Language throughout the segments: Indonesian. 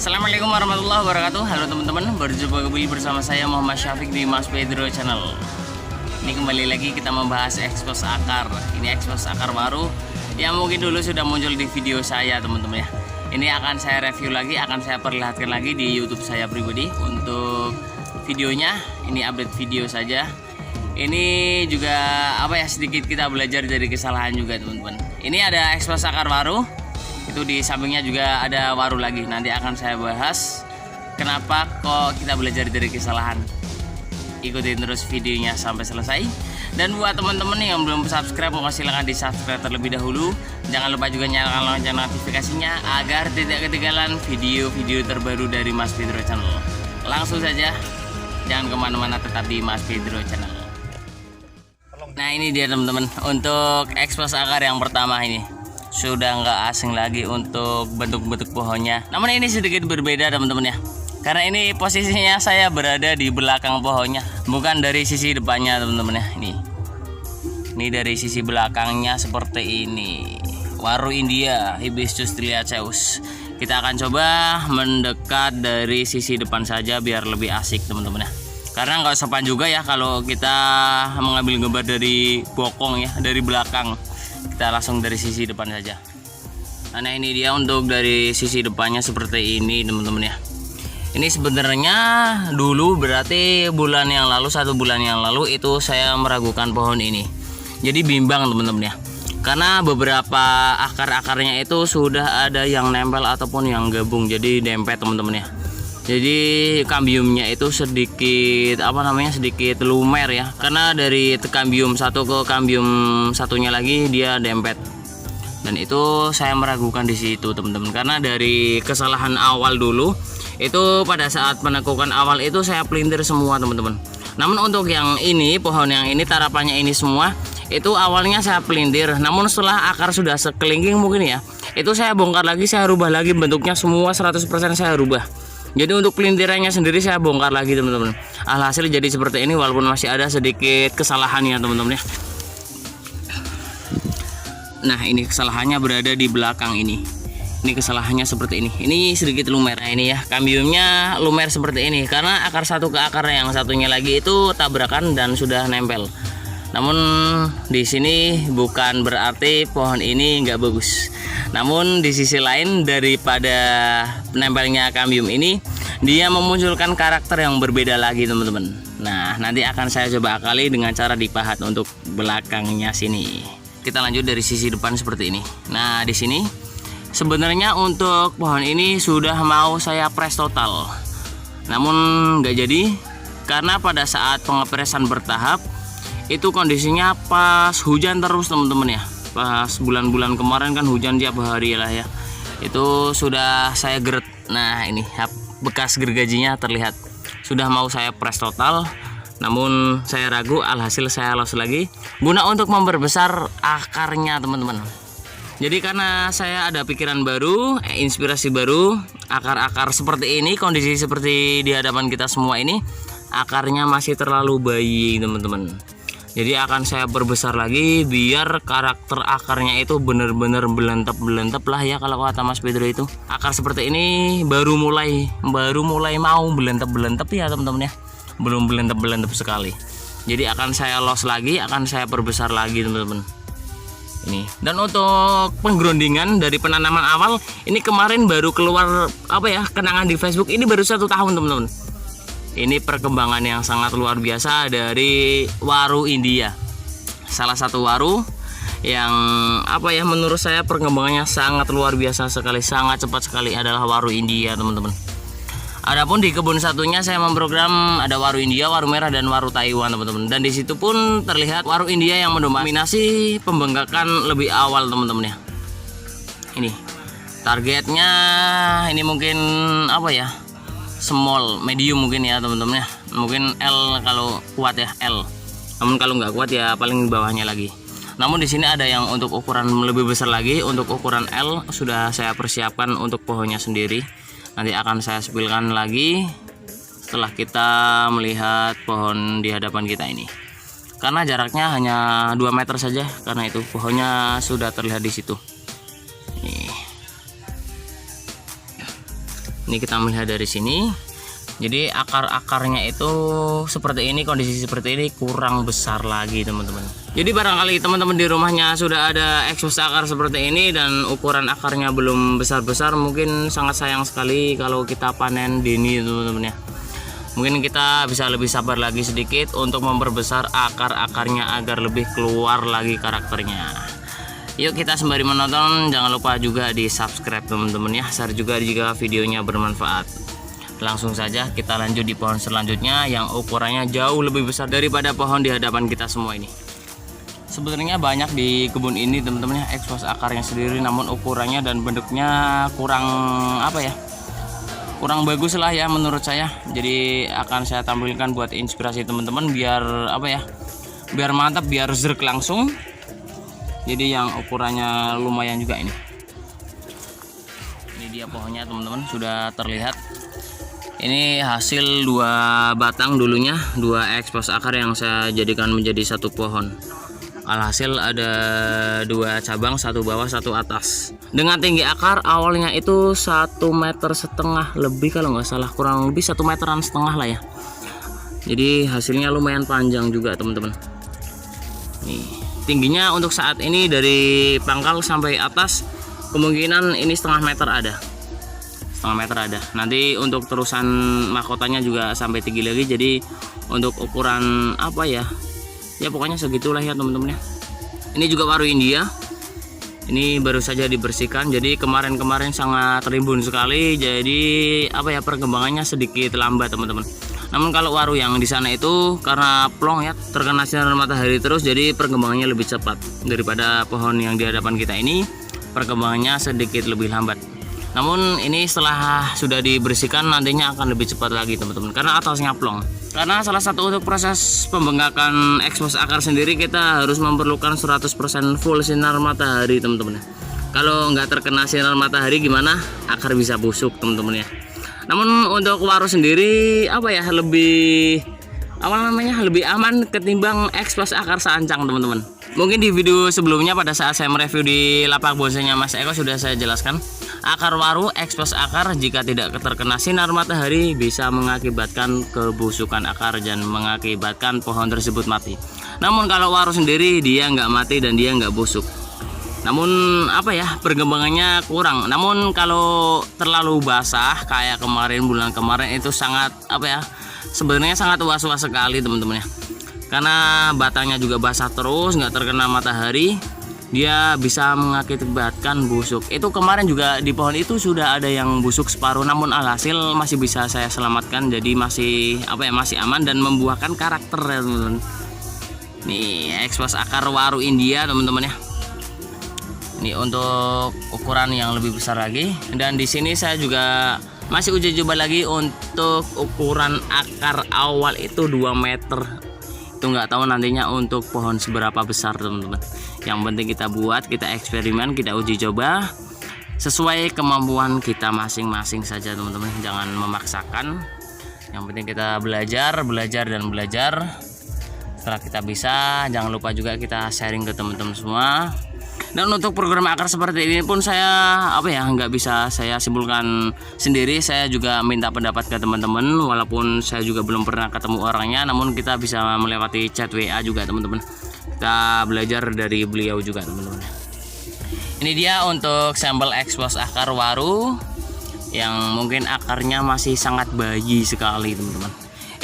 Assalamualaikum warahmatullahi wabarakatuh. Halo teman-teman, berjumpa kembali bersama saya Muhammad Syafiq di Mas Pedro Channel. Ini kembali lagi kita membahas ekspos akar. Ini ekspos akar baru yang mungkin dulu sudah muncul di video saya teman-teman ya. Ini akan saya review lagi, akan saya perlihatkan lagi di YouTube saya pribadi. Untuk videonya ini update video saja. Ini juga sedikit kita belajar dari kesalahan juga teman-teman. Ini ada ekspos akar baru. Itu di sampingnya juga ada waru lagi. Nanti akan saya bahas kenapa kok kita belajar dari kesalahan. Ikutin terus videonya sampai selesai. Dan buat teman-teman yang belum subscribe, maka silahkan di subscribe terlebih dahulu. Jangan lupa juga nyalakan lonceng notifikasinya agar tidak ketinggalan video-video terbaru dari Mas Pedro Channel. Langsung saja, jangan kemana-mana, tetap di Mas Pedro Channel. Nah ini dia teman-teman, untuk ekspos akar yang pertama ini sudah nggak asing lagi untuk bentuk-bentuk pohonnya. Namun ini sedikit berbeda teman-teman ya, karena ini posisinya saya berada di belakang pohonnya, bukan dari sisi depannya teman-teman ya. Ini dari sisi belakangnya seperti ini. Waru India Hibiscus tiliaceus. Kita akan coba mendekat dari sisi depan saja biar lebih asik teman-teman ya, karena nggak sopan juga ya kalau kita mengambil gambar dari bokong ya, dari belakang. Kita langsung dari sisi depan saja. Nah ini dia untuk dari sisi depannya seperti ini teman-teman ya. Ini sebenarnya dulu berarti bulan yang lalu, 1 bulan yang lalu itu saya meragukan pohon ini. Jadi bimbang teman-teman ya, karena beberapa akar-akarnya itu sudah ada yang nempel ataupun yang gabung, jadi dempet teman-teman ya. Jadi kambiumnya itu sedikit sedikit lumer ya, karena dari kambium satu ke kambium satunya lagi dia dempet. Dan itu saya meragukan di situ teman-teman, karena dari kesalahan awal dulu itu pada saat penekukan awal itu saya pelintir semua teman-teman. Namun untuk yang ini, pohon yang ini, tarapannya ini semua itu awalnya saya pelintir, namun setelah akar sudah sekelingking mungkin ya, itu saya bongkar lagi, saya rubah lagi bentuknya semua 100% saya rubah. Jadi untuk pelintirannya sendiri saya bongkar lagi teman-teman. Alhasil jadi seperti ini, walaupun masih ada sedikit kesalahannya teman-teman ya. Nah ini kesalahannya berada di belakang ini. Ini kesalahannya seperti ini. Ini sedikit lumer. Nah ini ya, kambiumnya lumer seperti ini karena akar satu ke akar yang satunya lagi itu tabrakan dan sudah nempel. Namun di sini bukan berarti pohon ini nggak bagus. Namun di sisi lain, daripada nempelnya kambium ini, dia memunculkan karakter yang berbeda lagi teman-teman. Nah nanti akan saya coba akali dengan cara dipahat untuk belakangnya sini. Kita lanjut dari sisi depan seperti ini. Nah di sini sebenarnya untuk pohon ini sudah mau saya press total, namun nggak jadi karena pada saat pengepresan bertahap itu kondisinya pas hujan terus teman-teman ya. Pas bulan-bulan kemarin kan hujan tiap hari lah ya, itu sudah saya geret. Nah ini bekas gergajinya terlihat. Sudah mau saya press total, namun saya ragu, alhasil saya los lagi guna untuk memperbesar akarnya teman-teman. Jadi karena saya ada pikiran baru, inspirasi baru, akar-akar seperti ini, kondisi seperti di hadapan kita semua ini, akarnya masih terlalu bayi teman-teman. Jadi akan saya perbesar lagi biar karakter akarnya itu benar-benar belentep lah ya, kalau kata Mas Pedro itu. Akar seperti ini baru mulai mau belentep ya teman-teman ya. Belum belentep sekali. Jadi akan saya los lagi, akan saya perbesar lagi teman-teman. Ini. Dan untuk penggerundingan dari penanaman awal ini kemarin baru keluar kenangan di Facebook ini baru 1 tahun teman-teman. Ini perkembangan yang sangat luar biasa dari waru India. Salah satu waru yang menurut saya perkembangannya sangat luar biasa sekali, sangat cepat sekali adalah waru India teman-teman. Adapun di kebun satunya saya memprogram ada waru India, waru merah dan waru Taiwan teman-teman. Dan di situ pun terlihat waru India yang mendominasi pembengkakan lebih awal teman-teman ya. Ini targetnya ini mungkin small, medium mungkin ya teman-teman ya. Mungkin L kalau kuat ya, L. Namun kalau nggak kuat ya paling bawahnya lagi. Namun di sini ada yang untuk ukuran lebih besar lagi. Untuk ukuran L sudah saya persiapkan untuk pohonnya sendiri. Nanti akan saya spilkan lagi setelah kita melihat pohon di hadapan kita ini. Karena jaraknya hanya 2 meter saja, karena itu pohonnya sudah terlihat di situ. Ini kita melihat dari sini. Jadi akar-akarnya itu seperti ini, kondisi seperti ini, kurang besar lagi teman-teman. Jadi barangkali teman-teman di rumahnya sudah ada ekspos akar seperti ini dan ukuran akarnya belum besar-besar, mungkin sangat sayang sekali kalau kita panen dini teman-teman ya. Mungkin kita bisa lebih sabar lagi sedikit untuk memperbesar akar-akarnya agar lebih keluar lagi karakternya. Yuk kita sembari menonton, jangan lupa juga di subscribe teman-teman ya, share juga jika videonya bermanfaat. Langsung saja kita lanjut di pohon selanjutnya yang ukurannya jauh lebih besar daripada pohon di hadapan kita semua ini. Sebenarnya banyak di kebun ini teman-teman ya ekspos akarnya sendiri, namun ukurannya dan bentuknya kurang kurang bagus lah ya menurut saya. Jadi akan saya tampilkan buat inspirasi teman-teman biar biar mantap, biar zerk langsung. Jadi yang ukurannya lumayan juga ini. Ini dia pohonnya teman-teman, sudah terlihat. Ini hasil 2 batang dulunya, 2 ekspos akar yang saya jadikan menjadi satu pohon. Alhasil ada 2 cabang, satu bawah, satu atas. Dengan tinggi akar awalnya itu 1,5 meter lebih kalau nggak salah, kurang lebih 1,5 meteran lah ya. Jadi hasilnya lumayan panjang juga teman-teman. Nih, tingginya untuk saat ini dari pangkal sampai atas kemungkinan ini 0,5 meter ada. 0,5 meter ada. Nanti untuk terusan mahkotanya juga sampai tinggi lagi. Jadi untuk ukuran ya pokoknya segitulah ya teman-teman ya. Ini juga waru India. Ini baru saja dibersihkan. Jadi kemarin-kemarin sangat rimbun sekali. Jadi perkembangannya sedikit lambat teman-teman. Namun kalau waru yang di sana itu karena plong ya, terkena sinar matahari terus, jadi perkembangannya lebih cepat daripada pohon yang di hadapan kita ini. Perkembangannya sedikit lebih lambat. Namun ini setelah sudah dibersihkan nantinya akan lebih cepat lagi teman-teman, karena atasnya plong. Karena salah satu untuk proses pembengkakan ekspos akar sendiri kita harus memerlukan 100% full sinar matahari teman-teman. Kalau nggak terkena sinar matahari gimana? Akar bisa busuk teman-teman ya. Namun untuk waru sendiri lebih lebih aman ketimbang ekspos akar seancang teman-teman. Mungkin di video sebelumnya pada saat saya mereview di lapak bonsainya Mas Eko sudah saya jelaskan, akar waru ekspos akar jika tidak terkena sinar matahari bisa mengakibatkan kebusukan akar dan mengakibatkan pohon tersebut mati. Namun kalau waru sendiri dia nggak mati dan dia nggak busuk. Namun perkembangannya kurang. Namun kalau terlalu basah kayak bulan kemarin itu sangat sebenarnya sangat was-was sekali teman-teman ya. Karena batangnya juga basah terus, nggak terkena matahari, dia bisa mengakibatkan busuk. Itu kemarin juga di pohon itu sudah ada yang busuk separuh, namun alhasil masih bisa saya selamatkan, jadi masih masih aman dan membuahkan karakter ya teman-teman. Nih ekspos akar waru India teman-teman ya. Ini untuk ukuran yang lebih besar lagi, dan di sini saya juga masih uji coba lagi untuk ukuran akar awal itu 2 meter. Itu nggak tahu nantinya untuk pohon seberapa besar teman-teman. Yang penting kita buat, kita eksperimen, kita uji coba sesuai kemampuan kita masing-masing saja teman-teman. Jangan memaksakan. Yang penting kita belajar dan belajar. Setelah kita bisa, jangan lupa juga kita sharing ke teman-teman semua. Dan untuk program akar seperti ini pun saya nggak bisa saya simpulkan sendiri. Saya juga minta pendapat ke teman-teman, walaupun saya juga belum pernah ketemu orangnya, namun kita bisa melewati chat WA juga teman-teman. Kita belajar dari beliau juga teman-teman. Ini dia untuk sampel ekspos akar waru yang mungkin akarnya masih sangat bayi sekali teman-teman.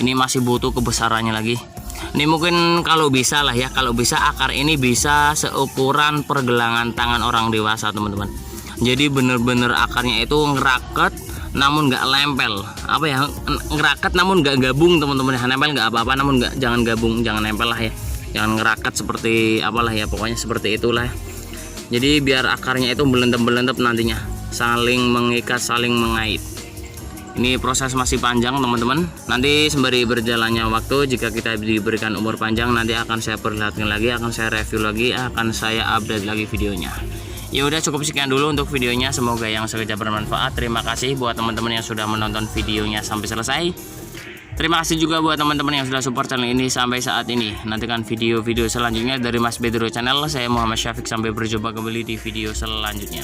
Ini masih butuh kebesarannya lagi. Ini mungkin kalau bisa lah ya, kalau bisa akar ini bisa seukuran pergelangan tangan orang dewasa teman-teman. Jadi bener-bener akarnya itu ngeraket namun nggak lempel, ngeraket namun nggak gabung teman-teman ya. Nempel nggak apa-apa, namun jangan gabung, jangan nempel lah ya, jangan ngeraket seperti pokoknya seperti itulah ya. Jadi biar akarnya itu belentep-belentep nantinya, saling mengikat, saling mengait. Ini proses masih panjang teman-teman. Nanti sembari berjalannya waktu, jika kita diberikan umur panjang, nanti akan saya perlihatkan lagi, akan saya review lagi, akan saya update lagi videonya. Ya udah, cukup sekian dulu untuk videonya. Semoga yang sekejap bermanfaat. Terima kasih buat teman-teman yang sudah menonton videonya sampai selesai. Terima kasih juga buat teman-teman yang sudah support channel ini sampai saat ini. Nantikan video-video selanjutnya dari Mas Pedro Channel. Saya Muhammad Syafiq, sampai berjumpa kembali di video selanjutnya.